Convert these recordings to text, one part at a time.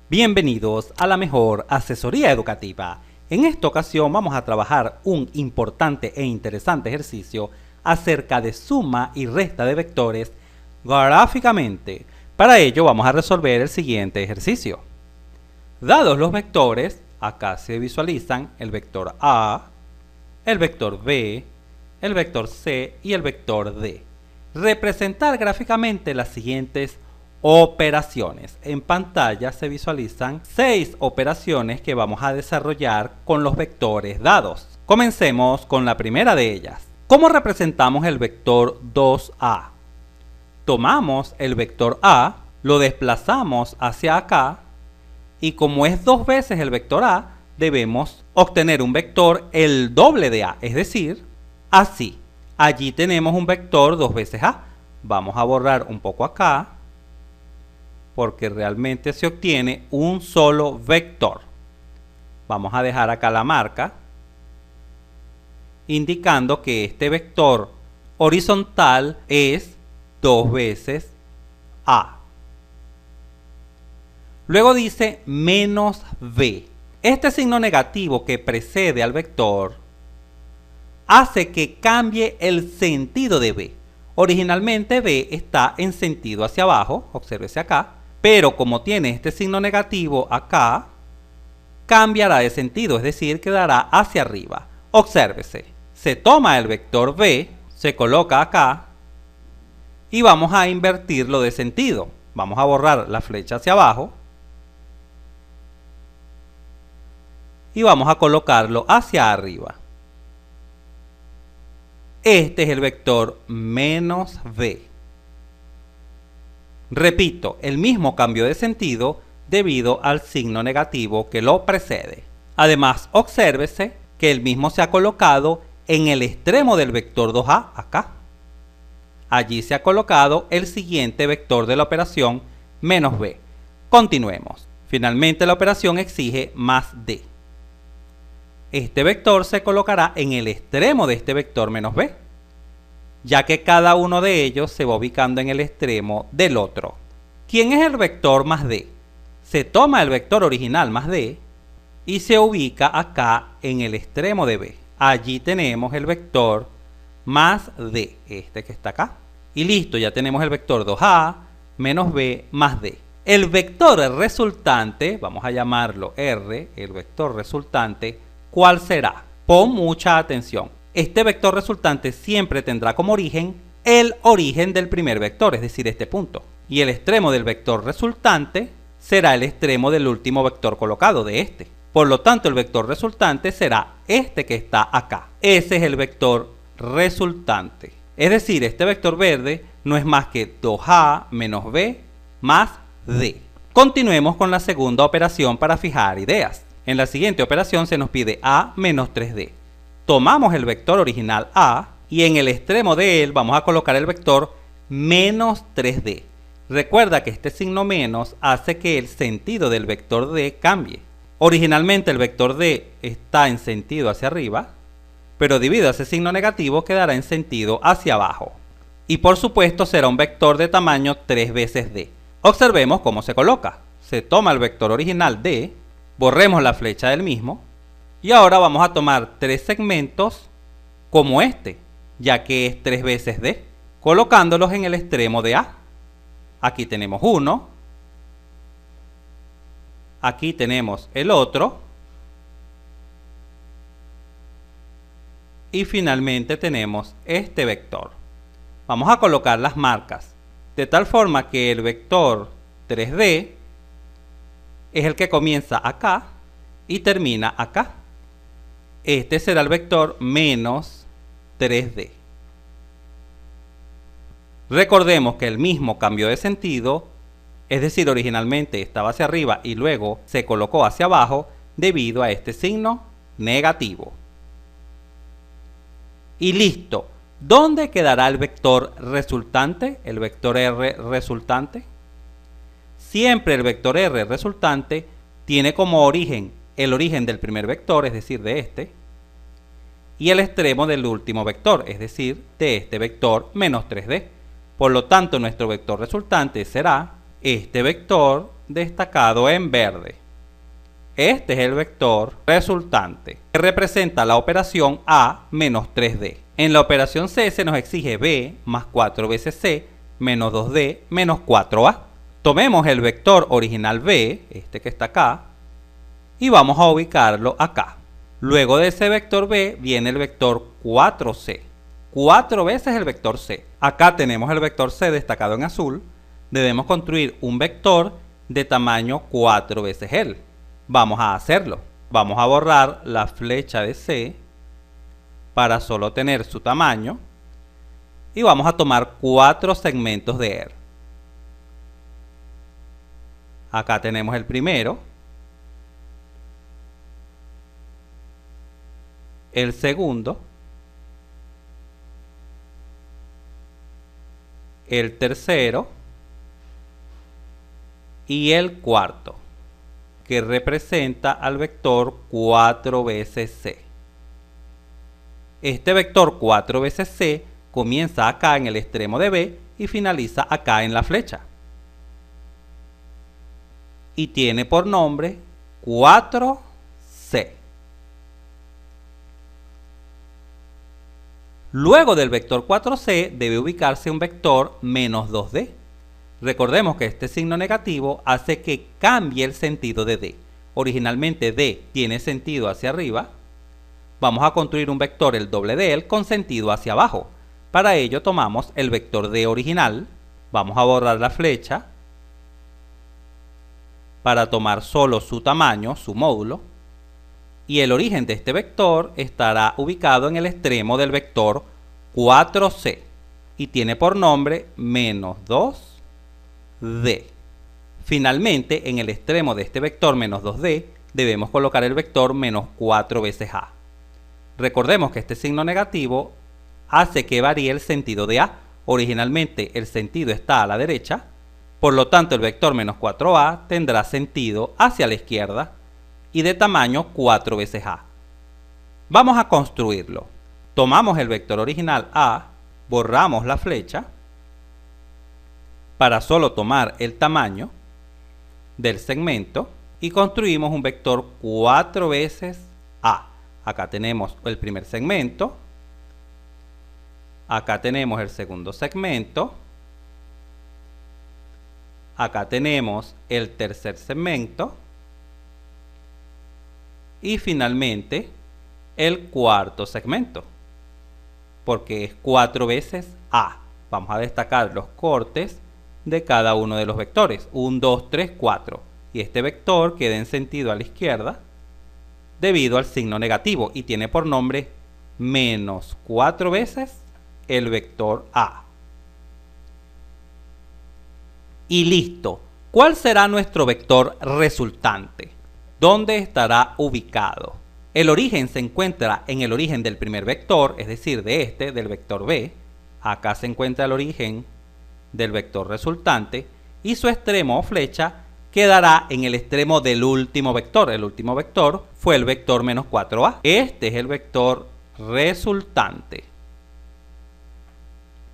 Bienvenidos a la mejor asesoría educativa. En esta ocasión vamos a trabajar un importante e interesante ejercicio acerca de suma y resta de vectores gráficamente. Para ello vamos a resolver el siguiente ejercicio. Dados los vectores, acá se visualizan el vector A, el vector B, el vector C y el vector D. Representar gráficamente las siguientes operaciones. En pantalla se visualizan 6 operaciones que vamos a desarrollar con los vectores dados. Comencemos con la primera de ellas. ¿Cómo representamos el vector 2A? Tomamos el vector A, lo desplazamos hacia acá y como es 2 veces el vector A, debemos obtener un vector el doble de A, es decir, así. Allí tenemos un vector 2 veces A. Vamos a borrar un poco acá, porque realmente se obtiene un solo vector. Vamos a dejar acá la marca, indicando que este vector horizontal es 2 veces A. Luego dice menos B. Este signo negativo que precede al vector hace que cambie el sentido de B. Originalmente B está en sentido hacia abajo, obsérvese acá, pero como tiene este signo negativo acá, cambiará de sentido, es decir, quedará hacia arriba. Obsérvese, se toma el vector B, se coloca acá y vamos a invertirlo de sentido. Vamos a borrar la flecha hacia abajo y vamos a colocarlo hacia arriba. Este es el vector menos B. Repito, el mismo cambio de sentido debido al signo negativo que lo precede. Además, obsérvese que el mismo se ha colocado en el extremo del vector 2A, acá. Allí se ha colocado el siguiente vector de la operación menos B. Continuemos. Finalmente la operación exige más D. Este vector se colocará en el extremo de este vector menos B, ya que cada uno de ellos se va ubicando en el extremo del otro. ¿Quién es el vector más D? Se toma el vector original más D y se ubica acá en el extremo de B. Allí tenemos el vector más D, este que está acá. Y listo, ya tenemos el vector 2A menos B más D. El vector resultante, vamos a llamarlo R, el vector resultante, ¿cuál será? Pon mucha atención. Este vector resultante siempre tendrá como origen el origen del primer vector, es decir, este punto. Y el extremo del vector resultante será el extremo del último vector colocado, de este. Por lo tanto, el vector resultante será este que está acá. Ese es el vector resultante. Es decir, este vector verde no es más que 2A menos B más D. Continuemos con la segunda operación para fijar ideas. En la siguiente operación se nos pide A menos 3D. Tomamos el vector original A y en el extremo de él vamos a colocar el vector menos 3D. Recuerda que este signo menos hace que el sentido del vector D cambie. Originalmente el vector D está en sentido hacia arriba, pero debido a ese signo negativo quedará en sentido hacia abajo. Y por supuesto será un vector de tamaño 3 veces D. Observemos cómo se coloca. Se toma el vector original D, borremos la flecha del mismo, y ahora vamos a tomar 3 segmentos como este, ya que es 3 veces D, colocándolos en el extremo de A. Aquí tenemos uno, aquí tenemos el otro, y finalmente tenemos este vector. Vamos a colocar las marcas, de tal forma que el vector 3D es el que comienza acá y termina acá. Este será el vector menos 3D. Recordemos que el mismo cambió de sentido, es decir, originalmente estaba hacia arriba y luego se colocó hacia abajo debido a este signo negativo. Y listo. ¿Dónde quedará el vector resultante? El vector R resultante. Siempre el vector R resultante tiene como origen el origen del primer vector, es decir, de este, y el extremo del último vector, es decir, de este vector menos 3D. Por lo tanto, nuestro vector resultante será este vector destacado en verde. Este es el vector resultante, que representa la operación A menos 3D. En la operación C se nos exige B más 4 veces C menos 2D menos 4A. Tomemos el vector original B, este que está acá, y vamos a ubicarlo acá. Luego de ese vector B viene el vector 4C. 4 veces el vector C. Acá tenemos el vector C destacado en azul. Debemos construir un vector de tamaño 4 veces él. Vamos a hacerlo. Vamos a borrar la flecha de C para solo tener su tamaño. Y vamos a tomar 4 segmentos de él. Acá tenemos el primero, el segundo, el tercero y el cuarto, que representa al vector 4 veces C. Este vector 4 veces C comienza acá en el extremo de B y finaliza acá en la flecha. Y tiene por nombre 4C. Luego del vector 4C debe ubicarse un vector menos 2D. Recordemos que este signo negativo hace que cambie el sentido de D. Originalmente D tiene sentido hacia arriba. Vamos a construir un vector el doble de él con sentido hacia abajo. Para ello tomamos el vector D original. Vamos a borrar la flecha para tomar solo su tamaño, su módulo, y el origen de este vector estará ubicado en el extremo del vector 4C y tiene por nombre menos 2D. Finalmente, en el extremo de este vector menos 2D debemos colocar el vector menos 4 veces A. Recordemos que este signo negativo hace que varíe el sentido de A. Originalmente el sentido está a la derecha. Por lo tanto, el vector menos 4A tendrá sentido hacia la izquierda y de tamaño 4 veces A. Vamos a construirlo. Tomamos el vector original A, borramos la flecha para solo tomar el tamaño del segmento y construimos un vector 4 veces A. Acá tenemos el primer segmento, acá tenemos el segundo segmento, acá tenemos el tercer segmento y finalmente el cuarto segmento, porque es 4 veces A. Vamos a destacar los cortes de cada uno de los vectores, 1, 2, 3, 4, y este vector queda en sentido a la izquierda debido al signo negativo y tiene por nombre menos 4 veces el vector A. Y listo. ¿Cuál será nuestro vector resultante? ¿Dónde estará ubicado? El origen se encuentra en el origen del primer vector, es decir, del vector B. Acá se encuentra el origen del vector resultante y su extremo o flecha quedará en el extremo del último vector. El último vector fue el vector menos 4A. Este es el vector resultante.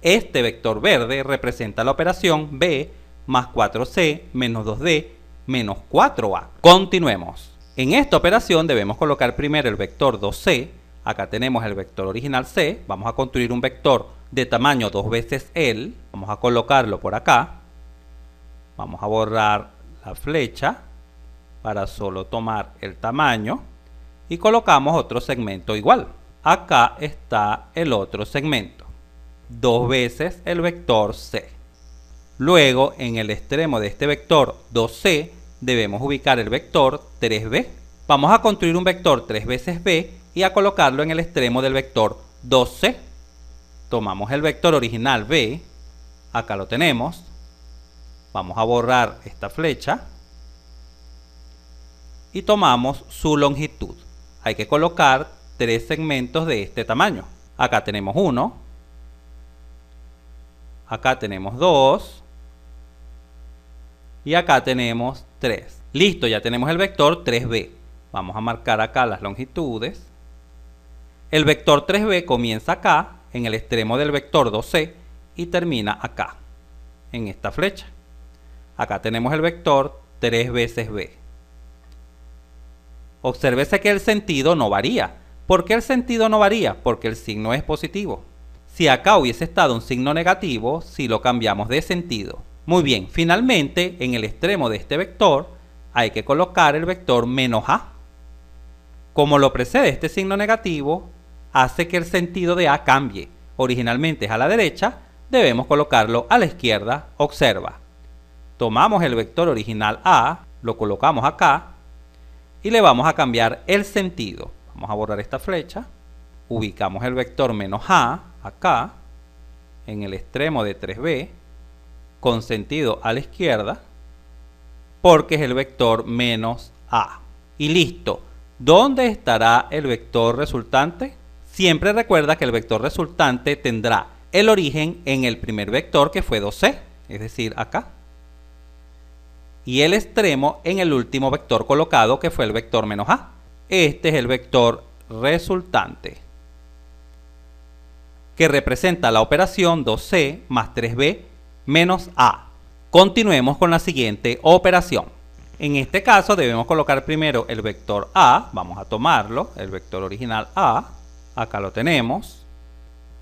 Este vector verde representa la operación B más 4C menos 2D menos 4A. Continuemos. En esta operación debemos colocar primero el vector 2C. Acá tenemos el vector original C. Vamos a construir un vector de tamaño 2 veces él. Vamos a colocarlo por acá. Vamos a borrar la flecha para solo tomar el tamaño. Y colocamos otro segmento igual. Acá está el otro segmento. 2 veces el vector C. Luego, en el extremo de este vector 2C, debemos ubicar el vector 3B. Vamos a construir un vector 3 veces B y a colocarlo en el extremo del vector 2C. Tomamos el vector original B, acá lo tenemos. Vamos a borrar esta flecha y tomamos su longitud. Hay que colocar 3 segmentos de este tamaño. Acá tenemos 1, acá tenemos 2 y acá tenemos 3. Listo, ya tenemos el vector 3B. Vamos a marcar acá las longitudes. El vector 3B comienza acá, en el extremo del vector 2C, y termina acá, en esta flecha. Acá tenemos el vector 3 veces b. Obsérvese que el sentido no varía. ¿Por qué el sentido no varía? Porque el signo es positivo. Si acá hubiese estado un signo negativo, si lo cambiamos de sentido. Muy bien, finalmente, en el extremo de este vector, hay que colocar el vector menos a. Como lo precede este signo negativo, hace que el sentido de a cambie. Originalmente es a la derecha, debemos colocarlo a la izquierda. Observa. Tomamos el vector original a, lo colocamos acá, y le vamos a cambiar el sentido. Vamos a borrar esta flecha. Ubicamos el vector menos a acá, en el extremo de 3b, con sentido a la izquierda, porque es el vector menos a. Y listo. ¿Dónde estará el vector resultante? Siempre recuerda que el vector resultante tendrá el origen en el primer vector, que fue 2c, es decir, acá, y el extremo en el último vector colocado, que fue el vector menos a. Este es el vector resultante, que representa la operación 2c más 3b menos a. Continuemos con la siguiente operación. En este caso debemos colocar primero el vector a, vamos a tomarlo, el vector original a, acá lo tenemos,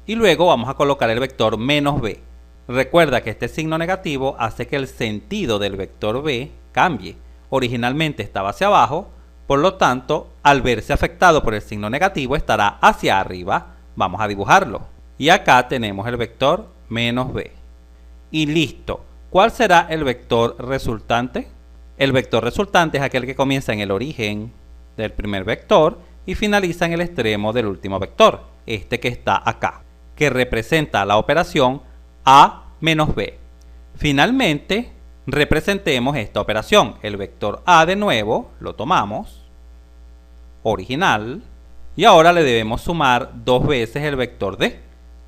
y luego vamos a colocar el vector menos b. Recuerda que este signo negativo hace que el sentido del vector b cambie. Originalmente estaba hacia abajo, por lo tanto, al verse afectado por el signo negativo estará hacia arriba. Vamos a dibujarlo. Y acá tenemos el vector menos b. Y listo. ¿Cuál será el vector resultante? El vector resultante es aquel que comienza en el origen del primer vector y finaliza en el extremo del último vector, este que está acá, que representa la operación a menos b. Finalmente, representemos esta operación. El vector a de nuevo lo tomamos, original, y ahora le debemos sumar 2 veces el vector d.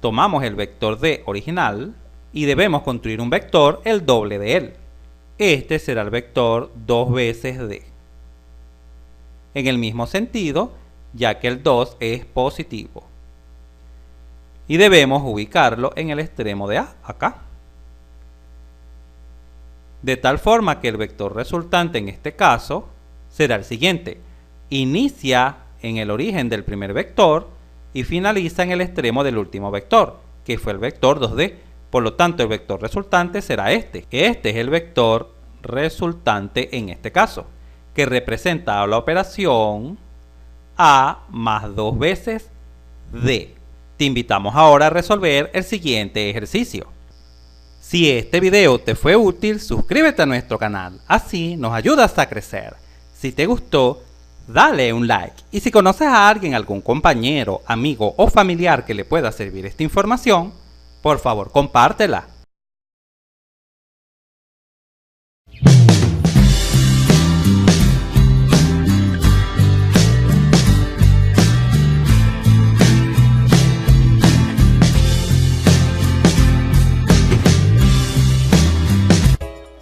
Tomamos el vector d original y debemos construir un vector el doble de él. Este será el vector 2 veces d. En el mismo sentido, ya que el 2 es positivo. Y debemos ubicarlo en el extremo de a, acá. De tal forma que el vector resultante en este caso será el siguiente. Inicia en el origen del primer vector y finaliza en el extremo del último vector, que fue el vector 2d. Por lo tanto, el vector resultante será este. Este es el vector resultante en este caso, que representa la operación a más 2 veces d. Te invitamos ahora a resolver el siguiente ejercicio. Si este video te fue útil, suscríbete a nuestro canal, así nos ayudas a crecer. Si te gustó, dale un like. Y si conoces a alguien, algún compañero, amigo o familiar que le pueda servir esta información, por favor compártela.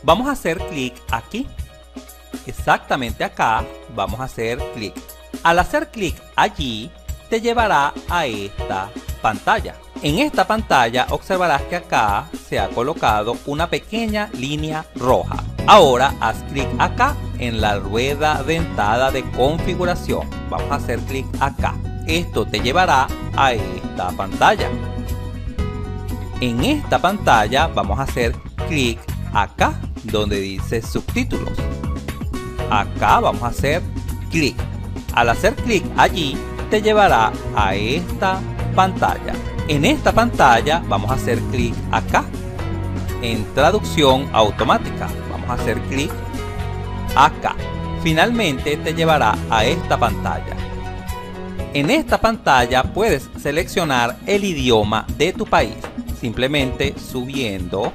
Vamos a hacer clic aquí. Exactamente acá vamos a hacer clic. Al hacer clic allí, te llevará a esta pantalla. En esta pantalla observarás que acá se ha colocado una pequeña línea roja. Ahora haz clic acá en la rueda dentada de configuración. Vamos a hacer clic acá. Esto te llevará a esta pantalla. En esta pantalla vamos a hacer clic acá donde dice subtítulos. Acá vamos a hacer clic. Al hacer clic allí, te llevará a esta pantalla. En esta pantalla vamos a hacer clic acá en traducción automática. Vamos a hacer clic acá. Finalmente te llevará a esta pantalla. En esta pantalla puedes seleccionar el idioma de tu país, simplemente subiendo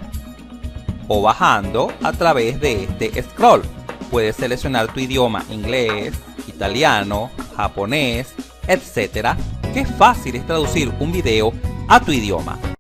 o bajando a través de este scroll. Puedes seleccionar tu idioma: inglés, italiano, japonés, etc. Qué fácil es traducir un video a tu idioma.